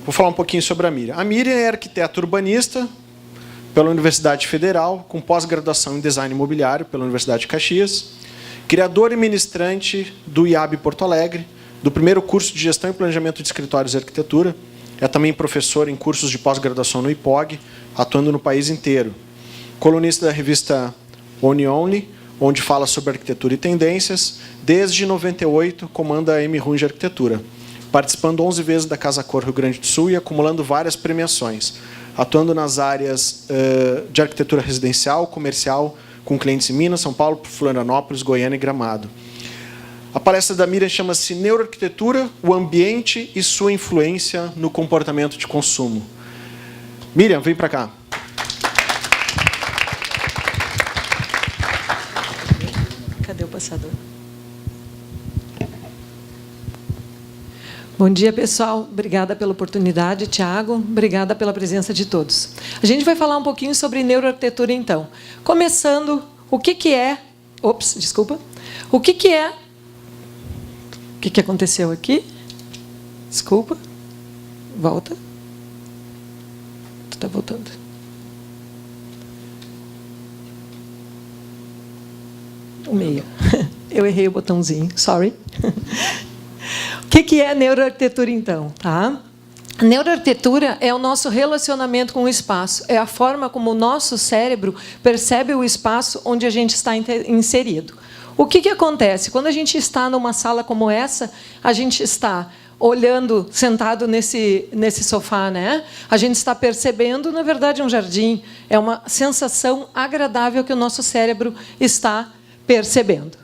Vou falar um pouquinho sobre a Miriam. A Miriam é arquiteta urbanista pela Universidade Federal, com pós-graduação em design imobiliário pela Universidade de Caxias, criadora e ministrante do IAB Porto Alegre, do primeiro curso de Gestão e Planejamento de Escritórios e Arquitetura. É também professora em cursos de pós-graduação no IPOG, atuando no país inteiro. Colunista da revista One Only, onde fala sobre arquitetura e tendências. Desde 98, comanda a M. Runge Arquitetura, participando 11 vezes da Casa Cor Rio Grande do Sul e acumulando várias premiações, atuando nas áreas de arquitetura residencial, comercial, com clientes em Minas, São Paulo, Florianópolis, Goiânia e Gramado. A palestra da Miriam chama-se Neuroarquitetura, o ambiente e sua influência no comportamento de consumo. Miriam, vem para cá. Cadê o passador? Bom dia, pessoal. Obrigada pela oportunidade, Tiago. Obrigada pela presença de todos. A gente vai falar um pouquinho sobre neuroarquitetura, então. Começando, o que é... Ops, desculpa. O que é... O que aconteceu aqui? Desculpa. Volta. Tu está voltando. O meio. Eu errei o botãozinho. Sorry. O que é neuroarquitetura, então? Tá? A neuroarquitetura é o nosso relacionamento com o espaço. É a forma como o nosso cérebro percebe o espaço onde a gente está inserido. O que acontece? Quando a gente está numa sala como essa, a gente está olhando, sentado nesse sofá, né? A gente está percebendo, na verdade, um jardim. É uma sensação agradável que o nosso cérebro está percebendo.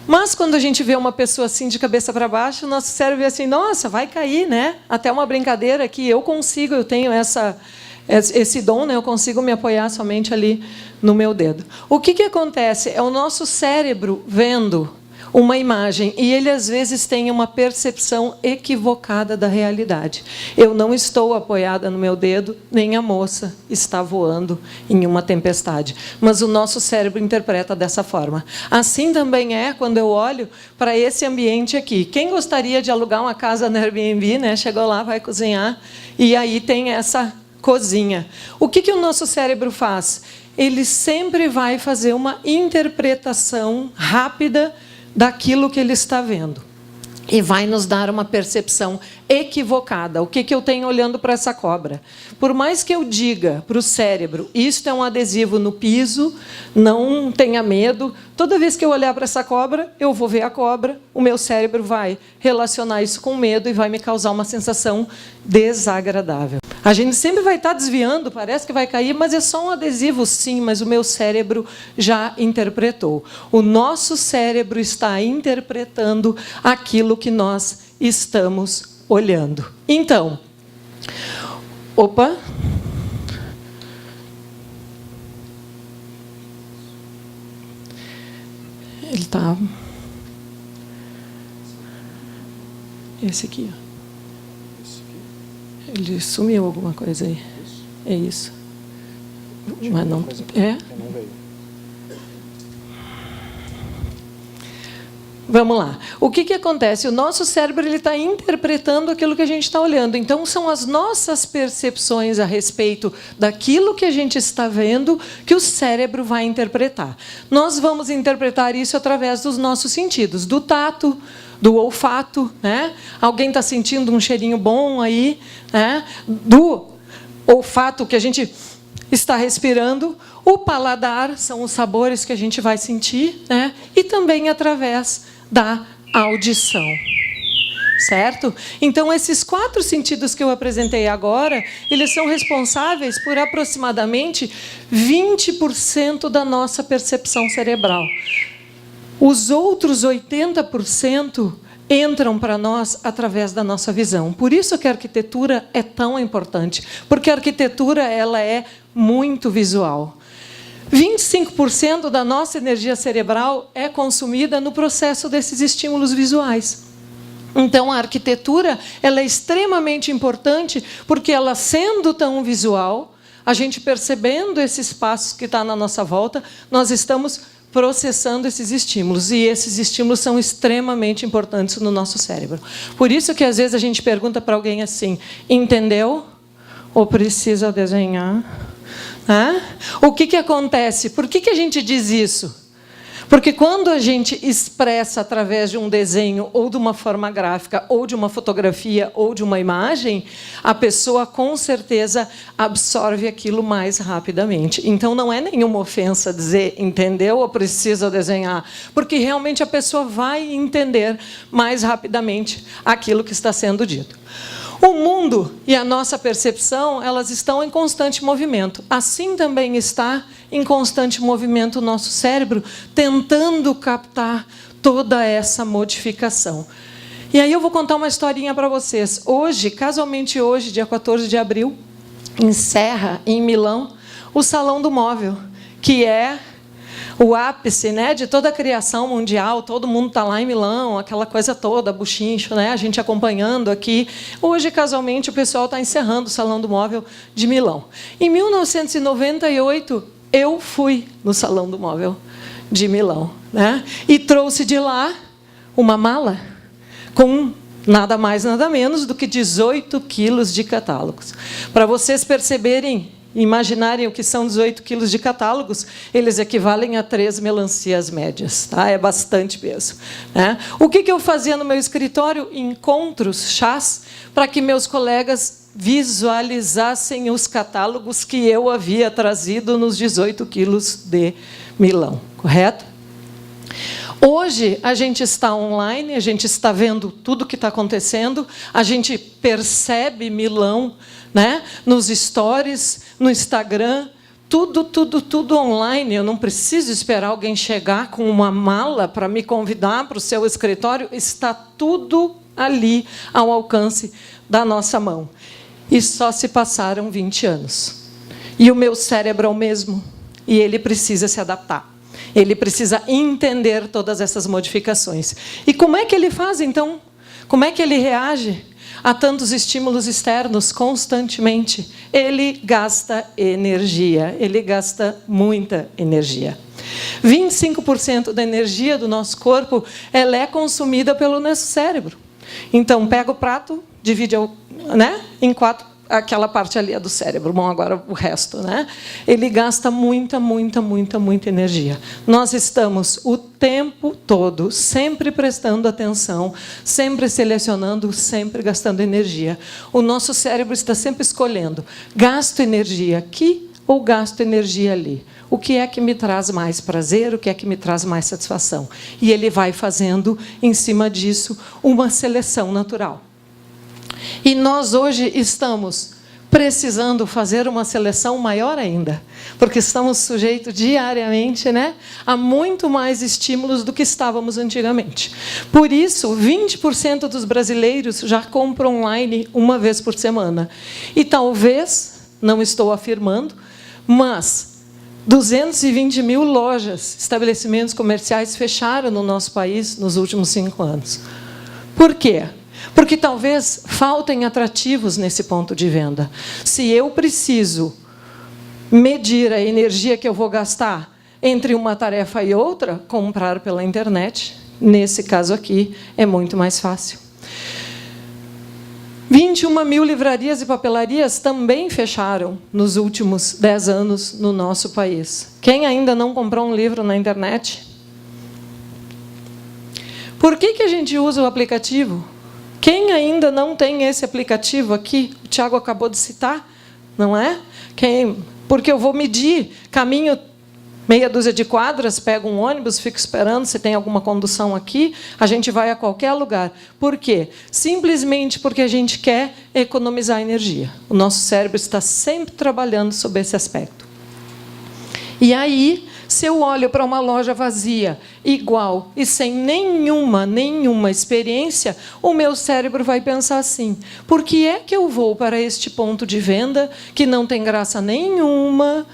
Mas, quando a gente vê uma pessoa assim, de cabeça para baixo, o nosso cérebro vê assim, nossa, vai cair, né? Até uma brincadeira que eu consigo, eu tenho esse dom, né? Eu consigo me apoiar somente ali no meu dedo. O que acontece? É o nosso cérebro vendo uma imagem, e ele, às vezes, tem uma percepção equivocada da realidade. Eu não estou apoiada no meu dedo, nem a moça está voando em uma tempestade. Mas o nosso cérebro interpreta dessa forma. Assim também é quando eu olho para esse ambiente aqui. Quem gostaria de alugar uma casa no Airbnb, né? Chegou lá, vai cozinhar, e aí tem essa cozinha. O que o nosso cérebro faz? Ele sempre vai fazer uma interpretação rápida daquilo que ele está vendo. E vai nos dar uma percepção equivocada. O que eu tenho olhando para essa cobra? Por mais que eu diga para o cérebro, isto é um adesivo no piso, não tenha medo, toda vez que eu olhar para essa cobra, eu vou ver a cobra, o meu cérebro vai relacionar isso com medo e vai me causar uma sensação desagradável. A gente sempre vai estar desviando, parece que vai cair, mas é só um adesivo, sim, mas o meu cérebro já interpretou. O nosso cérebro está interpretando aquilo que nós estamos olhando. Então, opa. Ele está... Esse aqui, ó. Ele sumiu alguma coisa aí. É isso. Mas não... É? Vamos lá. O que acontece? O nosso cérebro está interpretando aquilo que a gente está olhando. Então, são as nossas percepções a respeito daquilo que a gente está vendo que o cérebro vai interpretar. Nós vamos interpretar isso através dos nossos sentidos, do tato, do olfato, né? Alguém está sentindo um cheirinho bom aí, né? Do olfato que a gente está respirando, o paladar são os sabores que a gente vai sentir, né? E também através da audição. Certo? Então, esses 4 sentidos que eu apresentei agora, eles são responsáveis por aproximadamente 20% da nossa percepção cerebral. Os outros 80% entram para nós através da nossa visão. Por isso que a arquitetura é tão importante, porque a arquitetura ela é muito visual. 25% da nossa energia cerebral é consumida no processo desses estímulos visuais. Então, a arquitetura ela é extremamente importante, porque ela, sendo tão visual, a gente percebendo esse espaço que está na nossa volta, nós estamos processando esses estímulos. E esses estímulos são extremamente importantes no nosso cérebro. Por isso que, às vezes, a gente pergunta para alguém assim, entendeu? Ou precisa desenhar? O que acontece? Por que a gente diz isso? Porque quando a gente expressa através de um desenho, ou de uma forma gráfica, ou de uma fotografia, ou de uma imagem, a pessoa, com certeza, absorve aquilo mais rapidamente. Então, não é nenhuma ofensa dizer entendeu ou precisa desenhar, porque realmente a pessoa vai entender mais rapidamente aquilo que está sendo dito. O mundo e a nossa percepção, elas estão em constante movimento. Assim também está em constante movimento o nosso cérebro, tentando captar toda essa modificação. E aí eu vou contar uma historinha para vocês. Hoje, casualmente hoje, dia 14 de abril, encerra em Milão o Salão do Móvel, que é o ápice, né, de toda a criação mundial. Todo mundo está lá em Milão, aquela coisa toda, buchincho, né, a gente acompanhando aqui. Hoje, casualmente, o pessoal está encerrando o Salão do Móvel de Milão. Em 1998, eu fui no Salão do Móvel de Milão, né, e trouxe de lá uma mala com nada mais, nada menos do que 18 quilos de catálogos. Para vocês perceberem, imaginarem o que são 18 quilos de catálogos, eles equivalem a 3 melancias médias. Tá? É bastante peso. Né? O que eu fazia no meu escritório? Encontros, chás, para que meus colegas visualizassem os catálogos que eu havia trazido nos 18 quilos de Milão. Correto? Hoje, a gente está online, a gente está vendo tudo o que está acontecendo, a gente percebe Milão, né, nos stories, no Instagram, tudo online. Eu não preciso esperar alguém chegar com uma mala para me convidar para o seu escritório. Está tudo ali ao alcance da nossa mão. E só se passaram 20 anos. E o meu cérebro é o mesmo. E ele precisa se adaptar. Ele precisa entender todas essas modificações. E como é que ele faz, então? Como é que ele reage a tantos estímulos externos constantemente? Ele gasta energia, ele gasta muita energia. 25% da energia do nosso corpo ela é consumida pelo nosso cérebro. Então, pega o prato, divide, né, em 4, aquela parte ali é do cérebro. Bom, agora o resto, né? Ele gasta muita energia. Nós estamos o tempo todo sempre prestando atenção, sempre selecionando, sempre gastando energia. O nosso cérebro está sempre escolhendo: gasto energia aqui ou gasto energia ali? O que é que me traz mais prazer? O que é que me traz mais satisfação? E ele vai fazendo, em cima disso, uma seleção natural. E nós hoje estamos precisando fazer uma seleção maior ainda, porque estamos sujeitos diariamente, né, a muito mais estímulos do que estávamos antigamente. Por isso, 20% dos brasileiros já compram online uma vez por semana. E talvez, não estou afirmando, mas 220 mil lojas, estabelecimentos comerciais fecharam no nosso país nos últimos 5 anos. Por quê? Porque talvez faltem atrativos nesse ponto de venda. Se eu preciso medir a energia que eu vou gastar entre uma tarefa e outra, comprar pela internet, nesse caso aqui, é muito mais fácil. 21 mil livrarias e papelarias também fecharam nos últimos 10 anos no nosso país. Quem ainda não comprou um livro na internet? Por que a gente usa o aplicativo? Quem ainda não tem esse aplicativo aqui, o Tiago acabou de citar, não é? Porque eu vou medir, caminho meia dúzia de quadras, pego um ônibus, fico esperando se tem alguma condução aqui, a gente vai a qualquer lugar. Por quê? Simplesmente porque a gente quer economizar energia. O nosso cérebro está sempre trabalhando sob esse aspecto. E aí, se eu olho para uma loja vazia, igual, e sem nenhuma experiência, o meu cérebro vai pensar assim: por que é que eu vou para este ponto de venda que não tem graça nenhuma,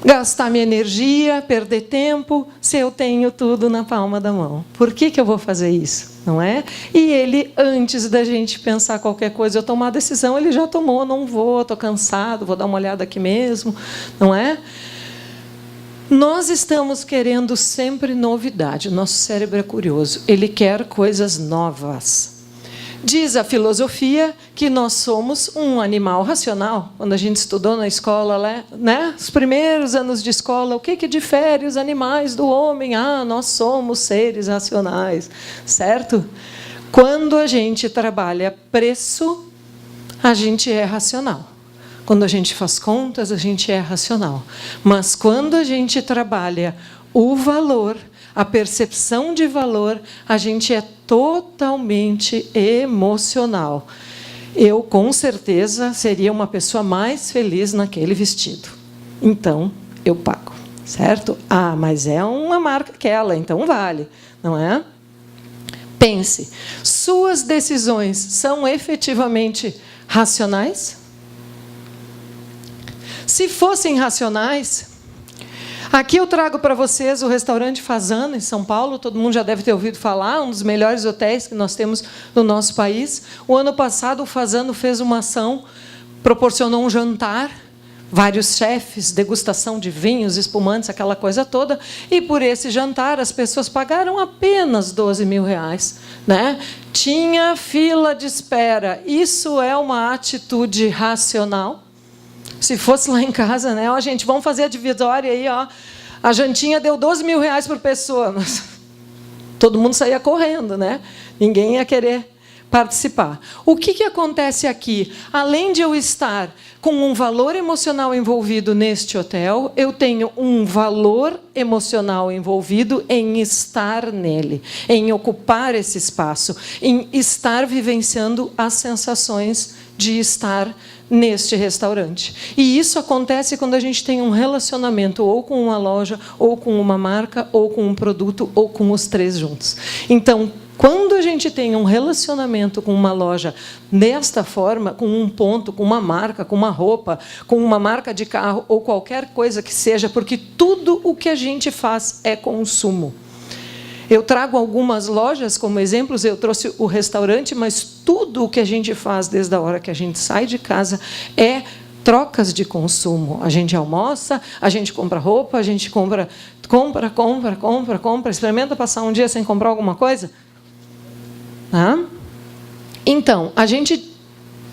gastar minha energia, perder tempo, se eu tenho tudo na palma da mão? Por que eu vou fazer isso? Não é? E ele, antes da gente pensar qualquer coisa, eu tomar a decisão, ele já tomou: não vou, estou cansado, vou dar uma olhada aqui mesmo, não é? Nós estamos querendo sempre novidade. O nosso cérebro é curioso. Ele quer coisas novas. Diz a filosofia que nós somos um animal racional. Quando a gente estudou na escola, né? Os primeiros anos de escola, o que difere os animais do homem? Ah, nós somos seres racionais, certo? Quando a gente trabalha preço, a gente é racional. Quando a gente faz contas, a gente é racional. Mas quando a gente trabalha o valor, a percepção de valor, a gente é totalmente emocional. Eu, com certeza, seria uma pessoa mais feliz naquele vestido. Então, eu pago, certo? Ah, mas é uma marca aquela, então vale, não é? Pense, suas decisões são efetivamente racionais? Se fossem racionais, aqui eu trago para vocês o restaurante Fasano, em São Paulo. Todo mundo já deve ter ouvido falar, um dos melhores hotéis que nós temos no nosso país. O ano passado, o Fasano fez uma ação, proporcionou um jantar, vários chefes, degustação de vinhos, espumantes, aquela coisa toda. E, por esse jantar, as pessoas pagaram apenas R$12.000. Né? Tinha fila de espera. Isso é uma atitude racional? Se fosse lá em casa, né? Ó, gente, vamos fazer a divisória aí, ó. A jantinha deu R$12.000 por pessoa. Todo mundo saía correndo, né? Ninguém ia querer participar. O que acontece aqui? Além de eu estar com um valor emocional envolvido neste hotel, eu tenho um valor emocional envolvido em estar nele, em ocupar esse espaço, em estar vivenciando as sensações de estar neste restaurante. E isso acontece quando a gente tem um relacionamento ou com uma loja, ou com uma marca, ou com um produto, ou com os três juntos. Então, quando a gente tem um relacionamento com uma loja desta forma, com um ponto, com uma marca, com uma roupa, com uma marca de carro, ou qualquer coisa que seja, porque tudo o que a gente faz é consumo. Eu trago algumas lojas como exemplos, eu trouxe o restaurante, mas tudo o que a gente faz desde a hora que a gente sai de casa é trocas de consumo. A gente almoça, a gente compra roupa, a gente compra, experimenta passar um dia sem comprar alguma coisa? Então, a gente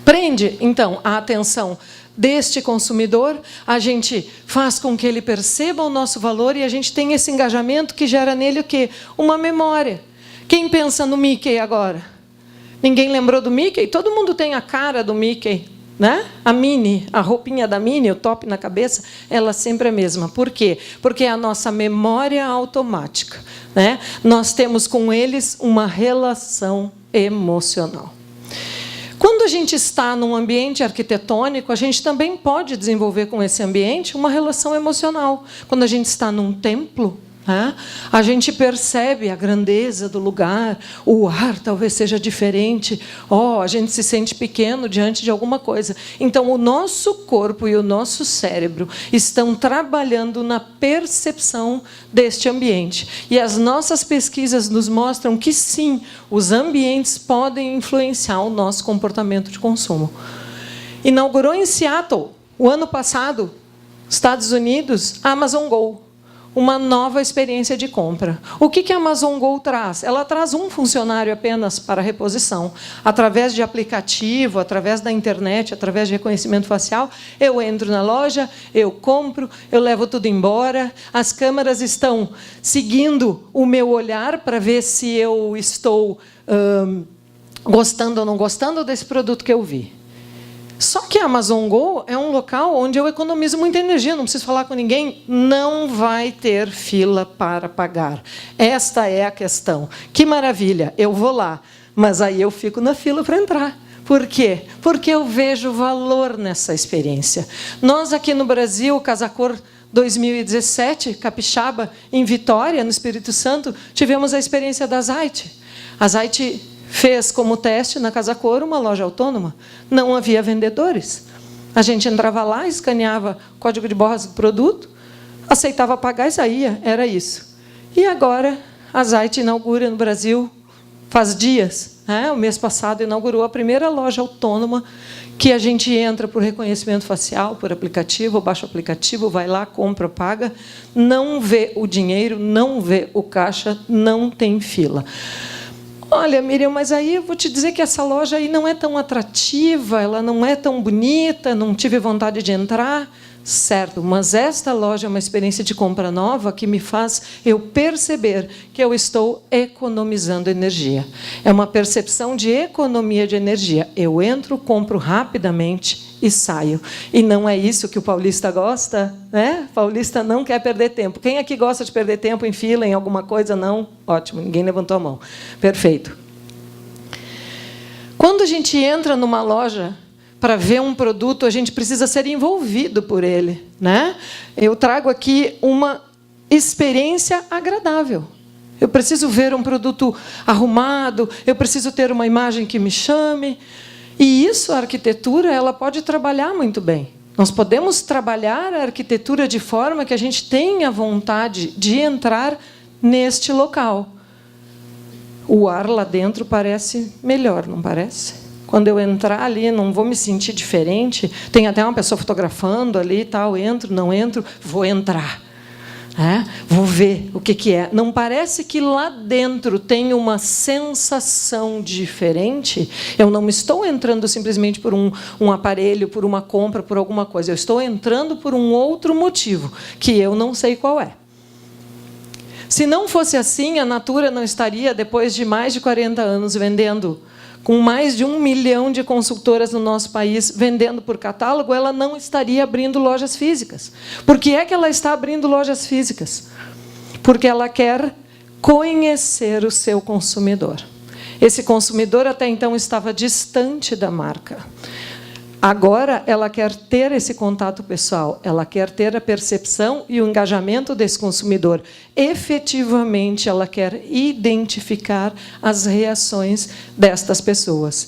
prende a atenção deste consumidor, a gente faz com que ele perceba o nosso valor e a gente tem esse engajamento que gera nele o quê? Uma memória. Quem pensa no Mickey agora? Ninguém lembrou do Mickey? Todo mundo tem a cara do Mickey, né? A Minnie, a roupinha da Minnie, o top na cabeça, ela sempre é a mesma. Por quê? Porque é a nossa memória automática, né? Nós temos com eles uma relação emocional. Quando a gente está num ambiente arquitetônico, a gente também pode desenvolver com esse ambiente uma relação emocional. Quando a gente está num templo, a gente percebe a grandeza do lugar, o ar talvez seja diferente, a gente se sente pequeno diante de alguma coisa. Então, o nosso corpo e o nosso cérebro estão trabalhando na percepção deste ambiente. E as nossas pesquisas nos mostram que, sim, os ambientes podem influenciar o nosso comportamento de consumo. Inaugurou em Seattle, o ano passado, Estados Unidos, a Amazon Go. Uma nova experiência de compra. O que a Amazon Go traz? Ela traz um funcionário apenas para reposição. Através de aplicativo, através da internet, através de reconhecimento facial, eu entro na loja, eu compro, eu levo tudo embora. As câmeras estão seguindo o meu olhar para ver se eu estou gostando ou não gostando desse produto que eu vi. Só que a Amazon Go é um local onde eu economizo muita energia, não preciso falar com ninguém, não vai ter fila para pagar. Esta é a questão. Que maravilha, eu vou lá, mas aí eu fico na fila para entrar. Por quê? Porque eu vejo valor nessa experiência. Nós aqui no Brasil, Casacor 2017, Capixaba, em Vitória, no Espírito Santo, tivemos a experiência da Zait. A Zait fez como teste na Casa Cor uma loja autônoma. Não havia vendedores. A gente entrava lá, escaneava o código de barras do produto, aceitava pagar e saía. Era isso. E agora a Zait inaugura no Brasil, faz dias, o mês passado inaugurou a primeira loja autônoma que a gente entra por reconhecimento facial, por aplicativo, baixa o aplicativo, vai lá, compra, paga, não vê o dinheiro, não vê o caixa, não tem fila. Olha, Miriam, mas aí eu vou te dizer que essa loja aí não é tão atrativa, ela não é tão bonita, não tive vontade de entrar. Certo, mas esta loja é uma experiência de compra nova que me faz eu perceber que eu estou economizando energia. É uma percepção de economia de energia. Eu entro, compro rapidamente e saio. E não é isso que o paulista gosta, né? O paulista não quer perder tempo. Quem aqui gosta de perder tempo em fila, em alguma coisa? Não? Ótimo, ninguém levantou a mão. Perfeito. Quando a gente entra numa loja para ver um produto, a gente precisa ser envolvido por ele, né? Eu trago aqui uma experiência agradável. Eu preciso ver um produto arrumado, eu preciso ter uma imagem que me chame. E isso, a arquitetura, ela pode trabalhar muito bem. Nós podemos trabalhar a arquitetura de forma que a gente tenha vontade de entrar neste local. O ar lá dentro parece melhor, não parece? Quando eu entrar ali, não vou me sentir diferente. Tem até uma pessoa fotografando ali e tal. Entro, não entro, vou entrar. Vou ver o que é. Não parece que lá dentro tem uma sensação diferente? Eu não estou entrando simplesmente por um aparelho, por uma compra, por alguma coisa. Eu estou entrando por um outro motivo, que eu não sei qual é. Se não fosse assim, a Natura não estaria, depois de mais de 40 anos, vendendo, com mais de 1 milhão de consultoras no nosso país vendendo por catálogo, ela não estaria abrindo lojas físicas. Por que é que ela está abrindo lojas físicas? Porque ela quer conhecer o seu consumidor. Esse consumidor até então estava distante da marca. Agora, ela quer ter esse contato pessoal, ela quer ter a percepção e o engajamento desse consumidor. Efetivamente, ela quer identificar as reações destas pessoas.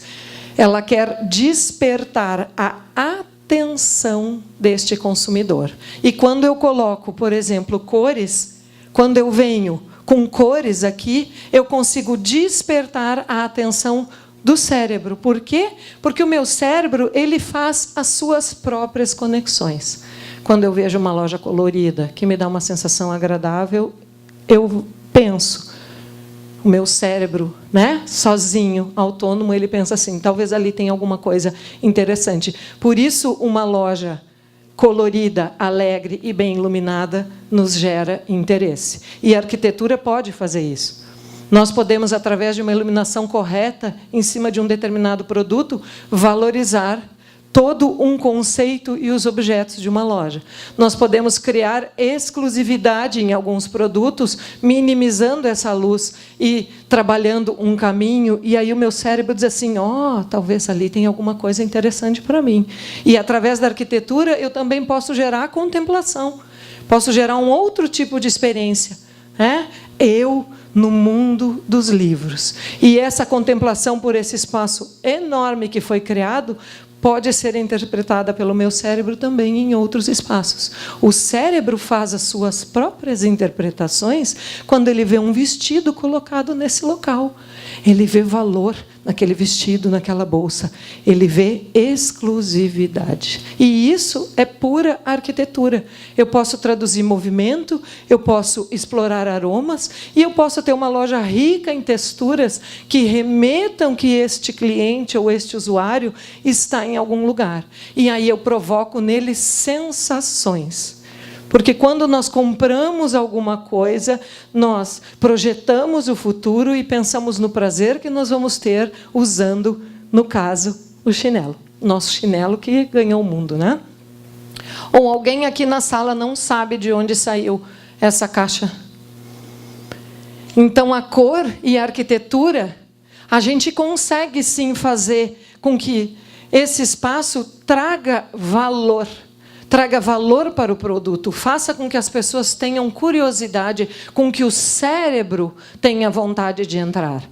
Ela quer despertar a atenção deste consumidor. E quando eu coloco, por exemplo, cores, quando eu venho com cores aqui, eu consigo despertar a atenção do cérebro. Por quê? Porque o meu cérebro ele faz as suas próprias conexões. Quando eu vejo uma loja colorida, que me dá uma sensação agradável, eu penso, o meu cérebro, né, sozinho, autônomo, ele pensa assim, talvez ali tenha alguma coisa interessante. Por isso, uma loja colorida, alegre e bem iluminada nos gera interesse. E a arquitetura pode fazer isso. Nós podemos, através de uma iluminação correta, em cima de um determinado produto, valorizar todo um conceito e os objetos de uma loja. Nós podemos criar exclusividade em alguns produtos, minimizando essa luz e trabalhando um caminho, e aí o meu cérebro diz assim, talvez ali tenha alguma coisa interessante para mim. E, através da arquitetura, eu também posso gerar contemplação, posso gerar um outro tipo de experiência. Eu no mundo dos livros. E essa contemplação por esse espaço enorme que foi criado pode ser interpretada pelo meu cérebro também em outros espaços. O cérebro faz as suas próprias interpretações quando ele vê um vestido colocado nesse local. Ele vê valor naquele vestido, naquela bolsa. Ele vê exclusividade. E isso é pura arquitetura. Eu posso traduzir movimento, eu posso explorar aromas, e eu posso ter uma loja rica em texturas que remetam que este cliente ou este usuário está em algum lugar. E aí eu provoco nele sensações. Porque quando nós compramos alguma coisa, nós projetamos o futuro e pensamos no prazer que nós vamos ter usando, no caso, o chinelo. Nosso chinelo que ganhou o mundo, né? Ou alguém aqui na sala não sabe de onde saiu essa caixa. Então, a cor e a arquitetura, a gente consegue sim fazer com que esse espaço traga valor para o produto, faça com que as pessoas tenham curiosidade, com que o cérebro tenha vontade de entrar.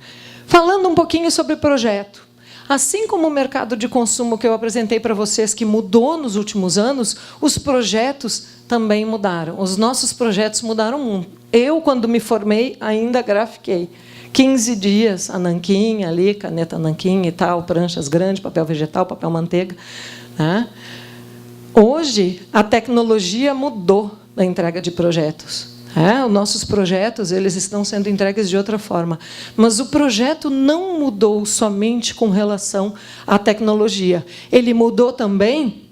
Falando um pouquinho sobre projeto. Assim como o mercado de consumo que eu apresentei para vocês, que mudou nos últimos anos, os projetos também mudaram. Os nossos projetos mudaram muito. Eu, quando me formei, ainda grafiquei. 15 dias, a nanquim ali, caneta nanquim e tal, pranchas grandes, papel vegetal, papel manteiga. Né? Hoje, a tecnologia mudou a entrega de projetos. Os nossos projetos eles estão sendo entregues de outra forma. Mas o projeto não mudou somente com relação à tecnologia. Ele mudou também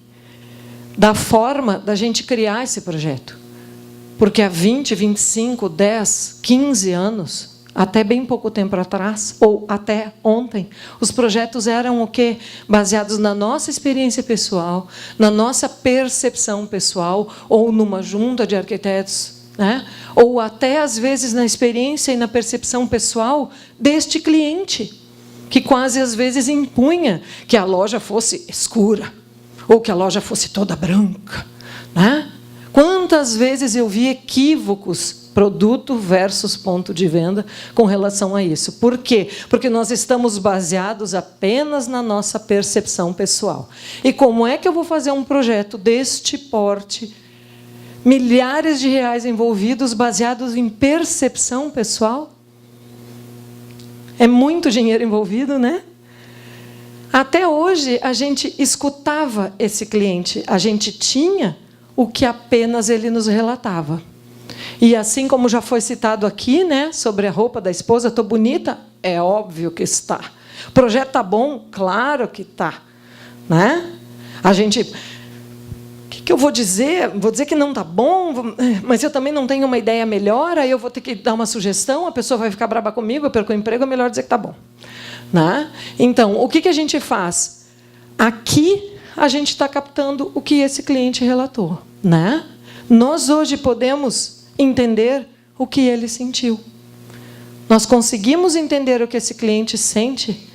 da forma da gente criar esse projeto. Porque há 20, 25, 10, 15 anos, até bem pouco tempo atrás, ou até ontem, os projetos eram o quê? Baseados na nossa experiência pessoal, na nossa percepção pessoal, ou numa junta de arquitetos, né? Ou até, às vezes, na experiência e na percepção pessoal deste cliente, que quase, às vezes, impunha que a loja fosse escura, ou que a loja fosse toda branca. Né? Quantas vezes eu vi equívocos, produto versus ponto de venda, com relação a isso. Por quê? Porque nós estamos baseados apenas na nossa percepção pessoal. E como é que eu vou fazer um projeto deste porte, milhares de reais envolvidos, baseados em percepção pessoal? É muito dinheiro envolvido, né? Até hoje, a gente escutava esse cliente, a gente tinha o que apenas ele nos relatava. E assim como já foi citado aqui, né, sobre a roupa da esposa, estou bonita? É óbvio que está. O projeto está bom? Claro que está. Né? A gente... O que eu vou dizer? Vou dizer que não está bom, mas eu também não tenho uma ideia melhor, aí eu vou ter que dar uma sugestão, a pessoa vai ficar brava comigo, eu perco o emprego, é melhor dizer que está bom. Né? Então, o que a gente faz? Aqui, a gente está captando o que esse cliente relatou. Né? Nós, hoje, podemos entender o que ele sentiu. Nós conseguimos entender o que esse cliente sente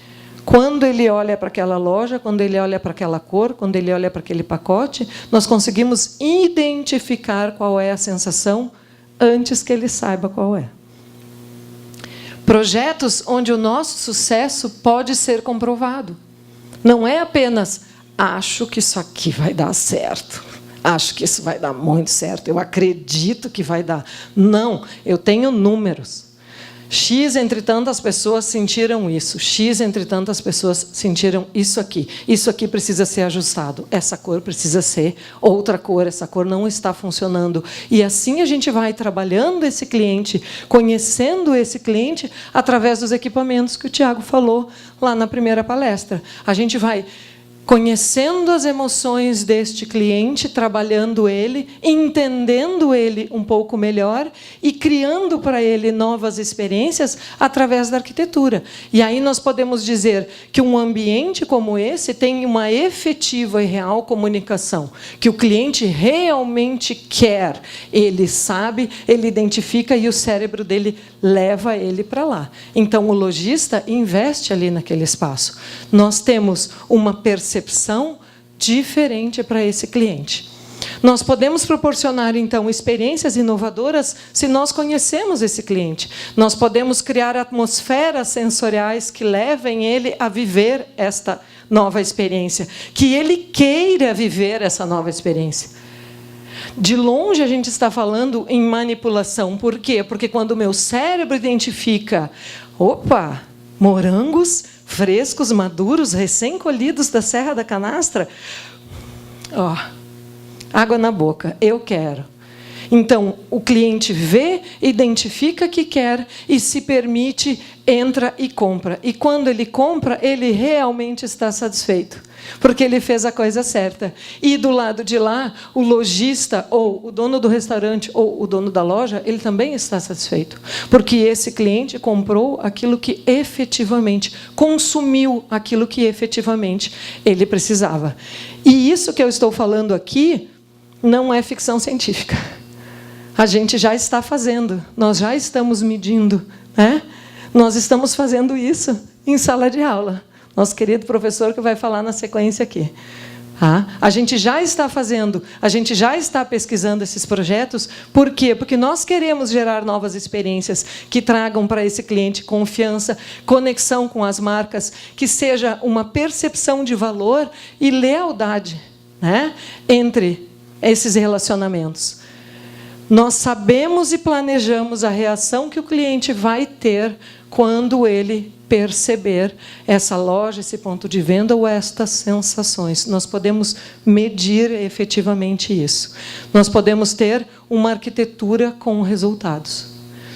quando ele olha para aquela loja, quando ele olha para aquela cor, quando ele olha para aquele pacote, nós conseguimos identificar qual é a sensação antes que ele saiba qual é. Projetos onde o nosso sucesso pode ser comprovado. Não é apenas, acho que isso aqui vai dar certo. Acho que isso vai dar muito certo. Eu acredito que vai dar. Não, eu tenho números. X entre tantas pessoas sentiram isso. X entre tantas pessoas sentiram isso aqui. Isso aqui precisa ser ajustado. Essa cor precisa ser outra cor. Essa cor não está funcionando. E assim a gente vai trabalhando esse cliente, conhecendo esse cliente através dos equipamentos que o Tiago falou lá na primeira palestra. A gente vai conhecendo as emoções deste cliente, trabalhando ele, entendendo ele um pouco melhor e criando para ele novas experiências através da arquitetura. E aí nós podemos dizer que um ambiente como esse tem uma efetiva e real comunicação, que o cliente realmente quer, ele sabe, ele identifica e o cérebro dele leva ele para lá. Então, o lojista investe ali naquele espaço. Nós temos uma percepção diferente para esse cliente. Nós podemos proporcionar, então, experiências inovadoras se nós conhecemos esse cliente. Nós podemos criar atmosferas sensoriais que levem ele a viver esta nova experiência, que ele queira viver essa nova experiência. De longe, a gente está falando em manipulação. Por quê? Porque quando o meu cérebro identifica, opa, morangos frescos, maduros, recém-colhidos da Serra da Canastra, ó, água na boca, eu quero. Então, o cliente vê, identifica que quer e se permite, entra e compra. E quando ele compra, ele realmente está satisfeito, porque ele fez a coisa certa. E do lado de lá, o lojista, ou o dono do restaurante, ou o dono da loja, ele também está satisfeito, porque esse cliente comprou aquilo que efetivamente, consumiu aquilo que efetivamente ele precisava. E isso que eu estou falando aqui não é ficção científica. A gente já está fazendo, nós já estamos medindo, né? Nós estamos fazendo isso em sala de aula. Nosso querido professor que vai falar na sequência aqui. A gente já está fazendo, a gente já está pesquisando esses projetos. Por quê? Porque nós queremos gerar novas experiências que tragam para esse cliente confiança, conexão com as marcas, que seja uma percepção de valor e lealdade, né, entre esses relacionamentos. Nós sabemos e planejamos a reação que o cliente vai ter quando ele perceber essa loja, esse ponto de venda ou estas sensações. Nós podemos medir efetivamente isso. Nós podemos ter uma arquitetura com resultados,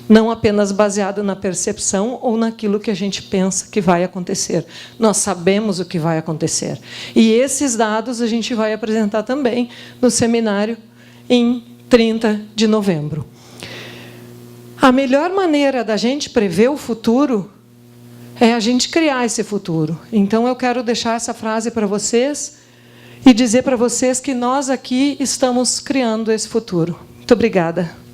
não apenas baseada na percepção ou naquilo que a gente pensa que vai acontecer. Nós sabemos o que vai acontecer. E esses dados a gente vai apresentar também no seminário em 30 de novembro. A melhor maneira da gente prever o futuro é a gente criar esse futuro. Então, eu quero deixar essa frase para vocês e dizer para vocês que nós aqui estamos criando esse futuro. Muito obrigada.